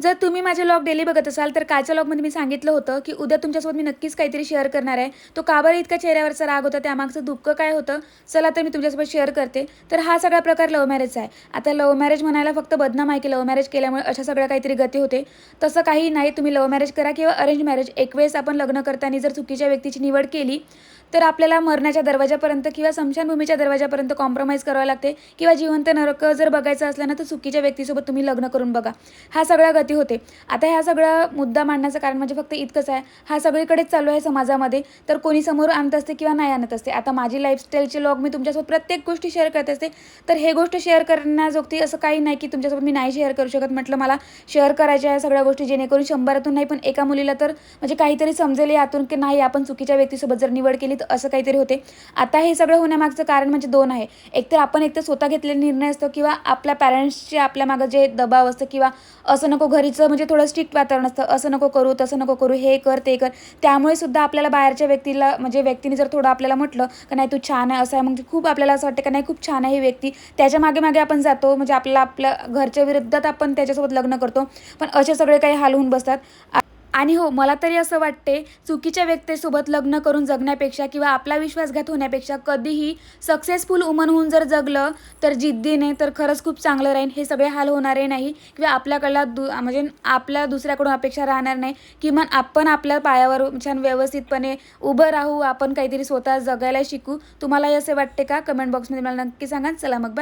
जर तुम्ही माझे व्लॉग डेली बघत असाल तर कालच्या व्लॉगमध्ये मी सांगितलं होतं की उद्या तुमच्यासोबत मी नक्कीच काहीतरी शेअर करणार आहे. तो का बरं इतका चेहऱ्यावरचा राग होता, त्यामागचं दुःख काय होतं, चला तर मी तुमच्यासोबत शेअर करते. तर हा सगळा प्रकार लव्ह मॅरेजचा आहे. आता लव्ह मॅरेज म्हणायला फक्त बदनाम आहे की लव्ह मॅरेज केल्यामुळे अशा सगळ्या काहीतरी गती होते, तसं काही नाही. तुम्ही लव्ह मॅरेज करा किंवा अरेंज मॅरेज, एक वेळेस आपण लग्न करताना जर चुकीच्या व्यक्तीची निवड केली तर आपल्याला मरणाच्या दरवाजापर्यंत किंवा स्मशानभूमीच्या दरवाजापर्यंत कॉम्प्रोमाइज करावं लागते. किंवा जिवंत नरक जर बघायचं असलं ना तर चुकीच्या व्यक्तीसोबत तुम्ही लग्न करून बघा, हा सगळा गती होते. आता ह्या सगळा मुद्दा मांडण्याचं कारण म्हणजे फक्त इतकंच आहे, हा सगळीकडेच चालू आहे समाजामध्ये. तर कोणी समोर आणत असते किंवा नाही आणत असते. आता माझी लाईफस्टाईलचे व्लॉग मी तुमच्यासोबत प्रत्येक गोष्टी शेअर करत असते, तर हे गोष्ट शेअर करण्याजोगती असं काही नाही की तुमच्यासोबत मी नाही शेअर करू शकत. म्हटलं मला शेअर करायच्या आहे सगळ्या गोष्टी, जेणेकरून 100तून नाही पण एका मुलीला तर म्हणजे काहीतरी समजेल यातून की नाही, आपण चुकीच्या व्यक्तीसोबत जर निवड केली तर असं काहीतरी होते. आता हे सगळं होण्यामागचं कारण म्हणजे दोन आहे. एकतर आपण एकतर स्वतः घेतलेला निर्णय असतो किंवा आपल्या पॅरेंट्सचे आपल्या मागं जे दबाव असतं, किंवा असं नको, घरीचं म्हणजे थोडं स्ट्रिक्ट वातावरण असतं, असं नको करू तसं नको करू, हे कर ते कर. त्यामुळे सुद्धा आपल्याला बाहेरच्या व्यक्तीला म्हणजे व्यक्तीने जर थोडं आपल्याला म्हटलं की नाही तू छान आहे असं आहे, मग खूप आपल्याला असं वाटतं की नाही खूप छान आहे ही व्यक्ती, त्याच्या मागे मागे आपण जातो. म्हणजे आपल्या घरच्या विरुद्धात आपण त्याच्यासोबत लग्न करतो. पण असे सगळे काही हाल होऊन बसतात. आणि हो, मला तरी असं वाटते, चुकीच्या व्यक्तीसोबत लग्न करून जगण्यापेक्षा किंवा आपला विश्वासघात होण्यापेक्षा कधीही सक्सेसफुल वुमन होऊन जर जगलं तर जिद्दीने, तर खरंच खूप चांगलं राहील. हे सगळे हाल होणारे नाही किंवा आपल्याकडला म्हणजे आपल्या दुसऱ्याकडून अपेक्षा राहणार नाही. किमान आपण आपल्या पायावर छान व्यवस्थितपणे उभं राहू, आपण काहीतरी स्वतः जगायला शिकू. तुम्हालाही असे वाटते का? कमेंट बॉक्समध्ये मला नक्की सांगा. चला मग बाय.